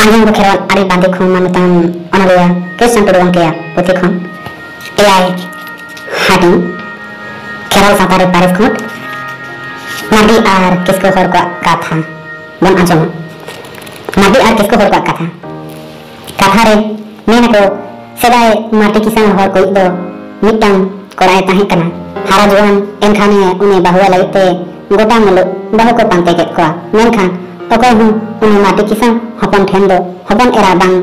आंजम खेरवाल आड़ी बांधे खन मानतान अनलिया कृष्ण टुडुआं के पुथि खन एआई हाटी खेरवाल सातारे पारिस खन माटी आर किसको हर को कथा बन आंजम माटी आर किसको हर को कथा रे मेन को सेदाय माटी किसान हर को दो मिटन कोराय ताहे कना हारा जुआन एनखाने उनी बहुआ लगते गोटा मुलु बहु को पांते के को मेनखान ओको हूं उनी माटी किसान हपन ठेन दो हपन एरा बांग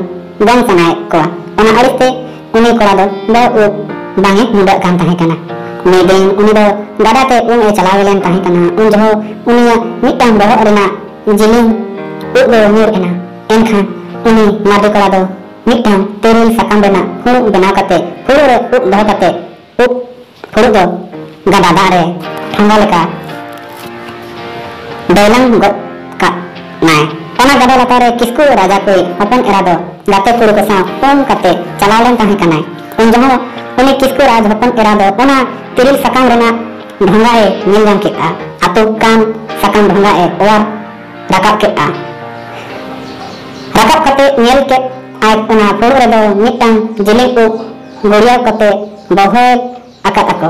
गन सनाय को ओना अरिस्ते उनी कोरा दो बहु बांगे मुडा कान ताहे कना मेदेन उनी दो गाडाते उन ए चलावेलेन ताहे कना उन जो उनी मिटन बहु अरेना जिलिंग उदो न्यूर एना एनखान उनी माटी कोरा दो मिटन तेरिल सकाम रेना हुरु बना कते हुरु रे उप दो कते उप हुरु दो गाडा दारे ठंगा लेका दैलंग गो का नाय ओना गाडा लतारे किसको राजा कोई अपन एरा दो गाते कुरु को सा फोन कते चलालेन ताहे कनाय उन जहो उनी किसको राज अपन एरा दो ओना तेरिल सकाम रेना ढंगा ए मिल जाम के आतो कान सकाम ढंगा ए और रकाब के रकाब कते नेल के आज उना फोड़ रे दो मिटन जिले को गोरिया कते बहल आकात ako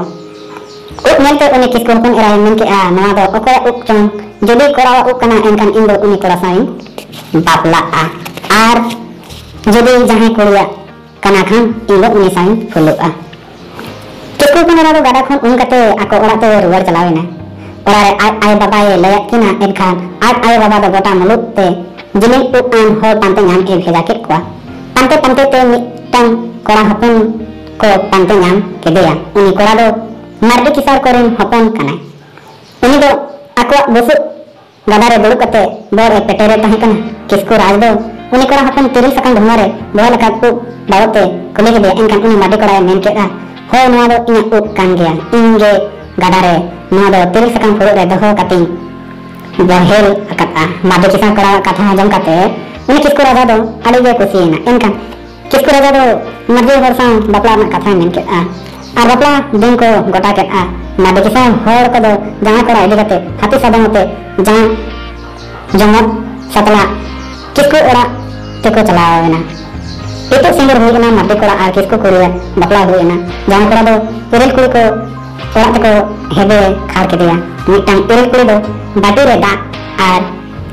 उप नेलते उनी किसको अपन एरा मन के नवा दो ओको उप चंग जदी कोरा उप कना एनखान इन दो उनी कोरा साइन बापला आर जदी जहां कोरिया कना खान इन दो उनी साइन फुलुआ किसको अपन एरा दो गाडा खन उन कते ako ओरा ते रुवार चलावे ना ओरा रे आय बाबा ए लया किना एनखान आज आय बाबा दो गोटा मुलुक ते जिले उप आन हो पांते नाम के भेजा के को पांते पांते ते मिटन कोरा हपन को पांते नाम के देया उनी कोरा दो मार्डी किसार कोरेन हपन कना उनी दो आको बसु गादारे दुड़ु कते बोर पेटेरे ताहे कना किसको राज दो उनी कोरा हपन तिरिल सकान ढंगारे बोल का को बावते कोले के दे एनकान उनी मार्डी कोरा मेन के हो नवा दो इना उप कान गया इंगे गादारे नवा दो तिरिल सकान फोड़ो रे दहो कति बहेल कता मार्डी किसार कोरा कथा जम कते उनी किसको राजा दो आड़ी गे कुसीना एनकान किसको राजा दो मर्जी वर्षा बापला ना कथा मेन के आर बापला दिन को गोटा के मार्डी किसान होर को दो जहां कोरा इदी कते हाथी सादमते जहां जमत सतला किसको ओरा तेको चलावेना एतो सिंगर होइना मार्डी कोरा आर किसको कोरिया बापला होइना जहां कोरा दो तेरेल कुड़ी को ओरा तको हेबे खार के दिया मिटन तेरेल कुड़ी दो बाटी रे दा आर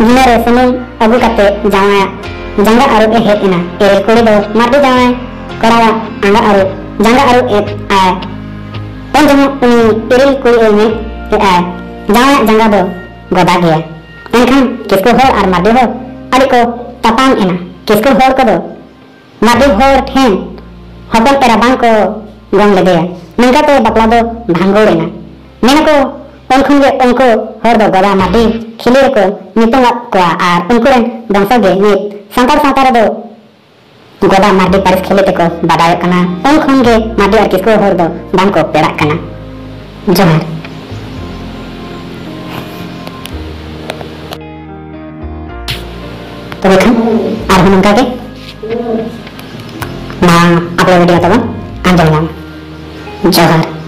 गिना रे सुनु अगु कते जहां जंगा आरो ए हेना तेरेल कुड़ी दो मार्डी जहां कोरा आंगा आरो जंगा आरो ए आ तन जहां उनी तेरिल कोई में ते आ जंगा दो गोदा गया एनखान किसको हो और मार्डी हो अड़ी को तपान एना किसको होर को दो मार्डी होर ठेन हपन पेरा बांग को गंग ले दिया नंगा तो बपला दो भांगोड़ एना मेन को उनखन गे उनको होर दो गोदा मार्डी खिले को नितंग को आर उनको रेन दंसा गे नित संतार संतार दो गोदा मार्डी पारिस खेले तको बादाय कना उन खंगे मार्डी और किसको होर दो बांग को पेड़ा कना जोहार तो देखो आर हुनका के ना अपलोड वीडियो तब अंजम जोहार।